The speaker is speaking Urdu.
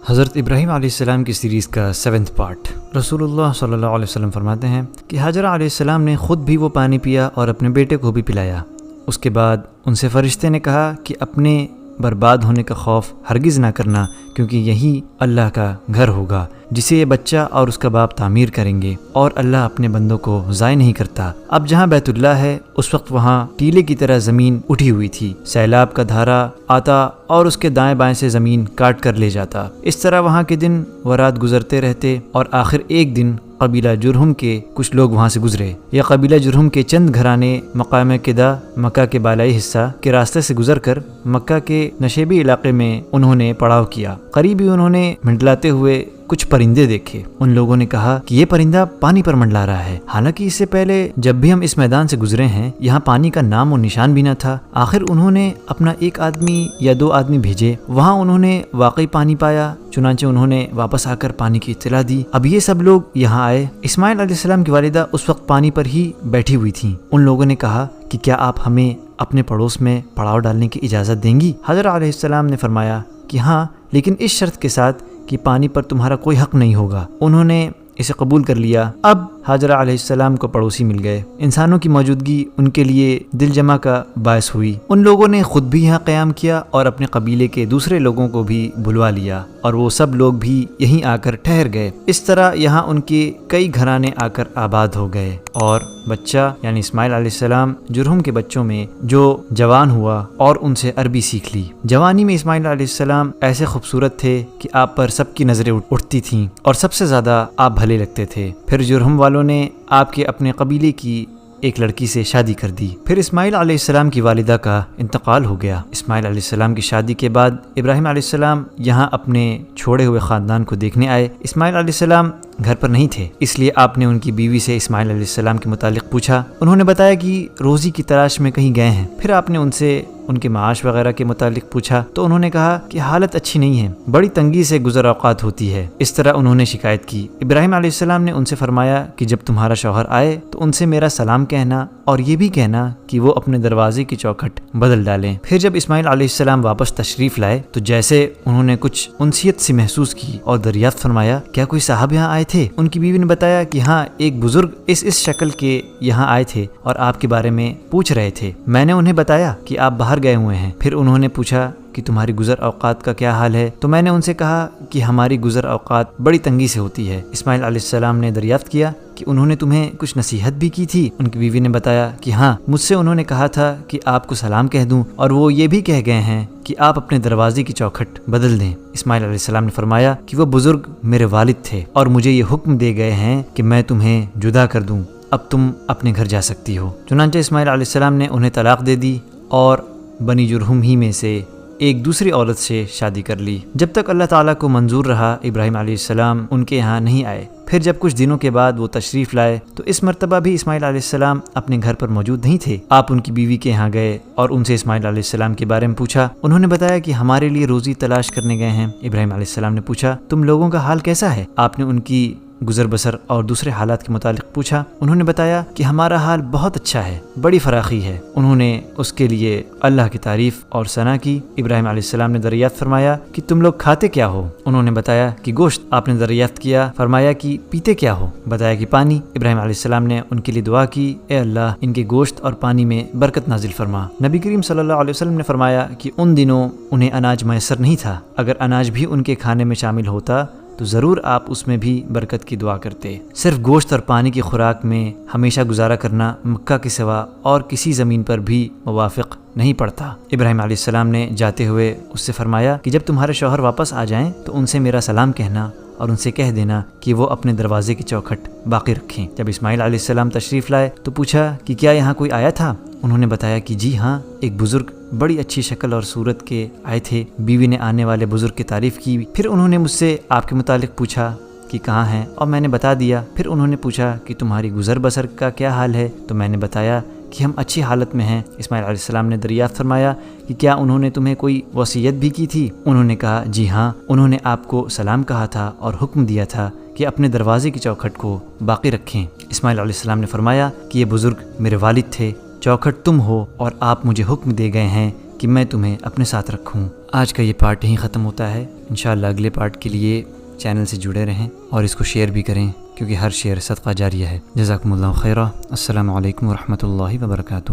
حضرت ابراہیم علیہ السلام کی سیریز کا 7واں پارٹ۔ رسول اللہ صلی اللہ علیہ وسلم فرماتے ہیں کہ حاجرہ علیہ السلام نے خود بھی وہ پانی پیا اور اپنے بیٹے کو بھی پلایا۔ اس کے بعد ان سے فرشتے نے کہا کہ اپنے برباد ہونے کا خوف ہرگز نہ کرنا، کیونکہ یہی اللہ کا گھر ہوگا جسے یہ بچہ اور اس کا باپ تعمیر کریں گے، اور اللہ اپنے بندوں کو ضائع نہیں کرتا۔ اب جہاں بیت اللہ ہے اس وقت وہاں ٹیلے کی طرح زمین اٹھی ہوئی تھی، سیلاب کا دھارا آتا اور اس کے دائیں بائیں سے زمین کاٹ کر لے جاتا۔ اس طرح وہاں کے دن و رات گزرتے رہتے، اور آخر ایک دن قبیلہ جرہم کے کچھ لوگ وہاں سے گزرے۔ یہ قبیلہ جرہم کے چند گھرانے مقام قدا، مکہ کے بالائی حصہ کے راستے سے گزر کر مکہ کے نشیبی علاقے میں انہوں نے پڑاؤ کیا۔ قریب ہی انہوں نے منڈلاتے ہوئے کچھ پرندے دیکھے۔ ان لوگوں نے کہا کہ یہ پرندہ پانی پر منڈلا رہا ہے، حالانکہ اس سے پہلے جب بھی ہم اس میدان سے گزرے ہیں یہاں پانی کا نام و نشان بھی نہ تھا۔ آخر انہوں نے اپنا ایک آدمی یا دو آدمی بھیجے، وہاں انہوں نے واقعی پانی پایا، چنانچہ انہوں نے واپس آ کر پانی کی اطلاع دی۔ اب یہ سب لوگ یہاں آئے۔ اسماعیل علیہ السلام کی والدہ اس وقت پانی پر ہی بیٹھی ہوئی تھیں۔ ان لوگوں نے کہا کہ کیا آپ ہمیں اپنے پڑوس میں پڑاؤ ڈالنے کی اجازت دیں گی؟ حضرت علیہ السلام نے فرمایا کہ ہاں، لیکن اس شرط کے ساتھ کہ پانی پر تمہارا کوئی حق نہیں ہوگا۔ انہوں نے اسے قبول کر لیا۔ اب حاجرہ علیہ السلام کو پڑوسی مل گئے۔ انسانوں کی موجودگی ان کے لیے دل جمع کا باعث ہوئی۔ ان لوگوں نے خود بھی یہاں قیام کیا اور اپنے قبیلے کے دوسرے لوگوں کو بھی بلوا لیا، اور وہ سب لوگ بھی یہیں آ کر ٹھہر گئے۔ اس طرح یہاں ان کے کئی گھرانے آ کر آباد ہو گئے، اور بچہ یعنی اسماعیل علیہ السلام جرہم کے بچوں میں جو جوان ہوا اور ان سے عربی سیکھ لی۔ جوانی میں اسماعیل علیہ السلام ایسے خوبصورت تھے کہ آپ پر سب کی نظریں اٹھتی تھیں، اور سب سے زیادہ آپ بھلے لگتے تھے۔ پھر جرہم والوں نے آپ کے اپنے قبیلے کی ایک لڑکی سے شادی کر دی۔ پھر اسماعیل علیہ السلام کی والدہ کا انتقال ہو گیا۔ اسماعیل علیہ السلام کی شادی کے بعد ابراہیم علیہ السلام یہاں اپنے چھوڑے ہوئے خاندان کو دیکھنے آئے۔ اسماعیل علیہ السلام گھر پر نہیں تھے، اس لیے آپ نے ان کی بیوی سے اسماعیل علیہ السلام کے متعلق پوچھا۔ انہوں نے بتایا کہ روزی کی تلاش میں کہیں گئے ہیں۔ پھر آپ نے ان سے ان کے معاش وغیرہ کے متعلق پوچھا تو انہوں نے کہا کہ حالت اچھی نہیں ہے، بڑی تنگی سے گزر اوقات ہوتی ہے۔ اس طرح انہوں نے شکایت کی۔ ابراہیم علیہ السلام نے ان سے فرمایا کہ جب تمہارا شوہر آئے تو ان سے میرا سلام کہنا، اور یہ بھی کہنا کہ وہ اپنے دروازے کی چوکھٹ بدل ڈالیں۔ پھر جب اسماعیل علیہ السلام واپس تشریف لائے تو جیسے انہوں نے کچھ انسیت سی محسوس کی اور دریافت فرمایا کیا کوئی صاحب یہاں آئے تھے؟ ان کی بیوی نے بتایا کہ ہاں، ایک بزرگ اس شکل کے یہاں آئے تھے اور آپ کے بارے میں پوچھ رہے تھے۔ میں نے انہیں بتایا کہ آپ باہر گئے ہوئے ہیں۔ پھر انہوں نے پوچھا کہ تمہاری گزر اوقات کا کیا حال ہے؟ تو میں نے ان سے کہا کہ ہماری گزر اوقات بڑی تنگی سے ہوتی ہے۔ اسماعیل علیہ السلام نے دریافت کیا کہ انہوں نے تمہیں کچھ نصیحت بھی کی تھی؟ ان کی بیوی نے بتایا کہ ہاں، مجھ سے انہوں نے کہا تھا کہ آپ کو سلام کہہ دوں، اور وہ یہ بھی کہہ گئے ہیں کہ آپ اپنے دروازے کی چوکھٹ بدل دیں۔ اسماعیل علیہ السلام نے فرمایا کہ وہ بزرگ میرے والد تھے اور مجھے یہ حکم دے گئے ہیں کہ میں تمہیں جدا کر دوں، اب تم اپنے گھر جا سکتی ہو۔ چنانچہ اسماعیل علیہ السلام نے انہیں طلاق دے دی اور بنی جرہم ہی میں سے ایک دوسری عورت سے شادی کر لی۔ جب تک اللہ تعالیٰ کو منظور رہا ابراہیم علیہ السلام ان کے یہاں نہیں آئے۔ پھر جب کچھ دنوں کے بعد وہ تشریف لائے تو اس مرتبہ بھی اسماعیل علیہ السلام اپنے گھر پر موجود نہیں تھے۔ آپ ان کی بیوی کے یہاں گئے اور ان سے اسماعیل علیہ السلام کے بارے میں پوچھا۔ انہوں نے بتایا کہ ہمارے لیے روزی تلاش کرنے گئے ہیں۔ ابراہیم علیہ السلام نے پوچھا تم لوگوں کا حال کیسا ہے؟ آپ نے ان کی گزر بسر اور دوسرے حالات کے متعلق پوچھا۔ انہوں نے بتایا کہ ہمارا حال بہت اچھا ہے، بڑی فراخی ہے۔ انہوں نے اس کے لیے اللہ کی تعریف اور ثنا کی۔ ابراہیم علیہ السلام نے دریافت فرمایا کہ تم لوگ کھاتے کیا ہو؟ انہوں نے بتایا کہ گوشت۔ آپ نے دریافت کیا، فرمایا کہ پیتے کیا ہو؟ بتایا کہ پانی۔ ابراہیم علیہ السلام نے ان کے لیے دعا کی، اے اللہ ان کے گوشت اور پانی میں برکت نازل فرما۔ نبی کریم صلی اللہ علیہ وسلم نے فرمایا کہ ان دنوں انہیں اناج میسر نہیں تھا، اگر اناج بھی ان کے کھانے میں شامل ہوتا تو ضرور آپ اس میں بھی برکت کی دعا کرتے۔ صرف گوشت اور پانی کی خوراک میں ہمیشہ گزارا کرنا مکہ کے سوا اور کسی زمین پر بھی موافق نہیں پڑتا۔ ابراہیم علیہ السلام نے جاتے ہوئے اس سے فرمایا کہ جب تمہارے شوہر واپس آ جائیں تو ان سے میرا سلام کہنا اور ان سے کہہ دینا کہ وہ اپنے دروازے کی چوکھٹ باقی رکھیں۔ جب اسماعیل علیہ السلام تشریف لائے تو پوچھا کہ کیا یہاں کوئی آیا تھا؟ انہوں نے بتایا کہ جی ہاں، ایک بزرگ بڑی اچھی شکل اور صورت کے آئے تھے۔ بیوی نے آنے والے بزرگ کی تعریف کی۔ پھر انہوں نے مجھ سے آپ کے متعلق پوچھا کہ کہاں ہیں، اور میں نے بتا دیا۔ پھر انہوں نے پوچھا کہ تمہاری گزر بسر کا کیا حال ہے؟ تو میں نے بتایا کہ ہم اچھی حالت میں ہیں۔ اسماعیل علیہ السلام نے دریافت فرمایا کہ کیا انہوں نے تمہیں کوئی وصیت بھی کی تھی؟ انہوں نے کہا جی ہاں، انہوں نے آپ کو سلام کہا تھا اور حکم دیا تھا کہ اپنے دروازے کی چوکھٹ کو باقی رکھیں۔ اسماعیل علیہ السلام نے فرمایا کہ یہ بزرگ میرے والد تھے، چوکھٹ تم ہو، اور آپ مجھے حکم دے گئے ہیں کہ میں تمہیں اپنے ساتھ رکھوں۔ آج کا یہ پارٹ یہیں ختم ہوتا ہے۔ انشاءاللہ اگلے پارٹ کے لیے چینل سے جڑے رہیں اور اس کو شیئر بھی کریں، کیونکہ ہر شیئر صدقہ جاریہ ہے۔ جزاکم اللہ خیرہ۔ السلام علیکم ورحمۃ اللہ وبرکاتہ۔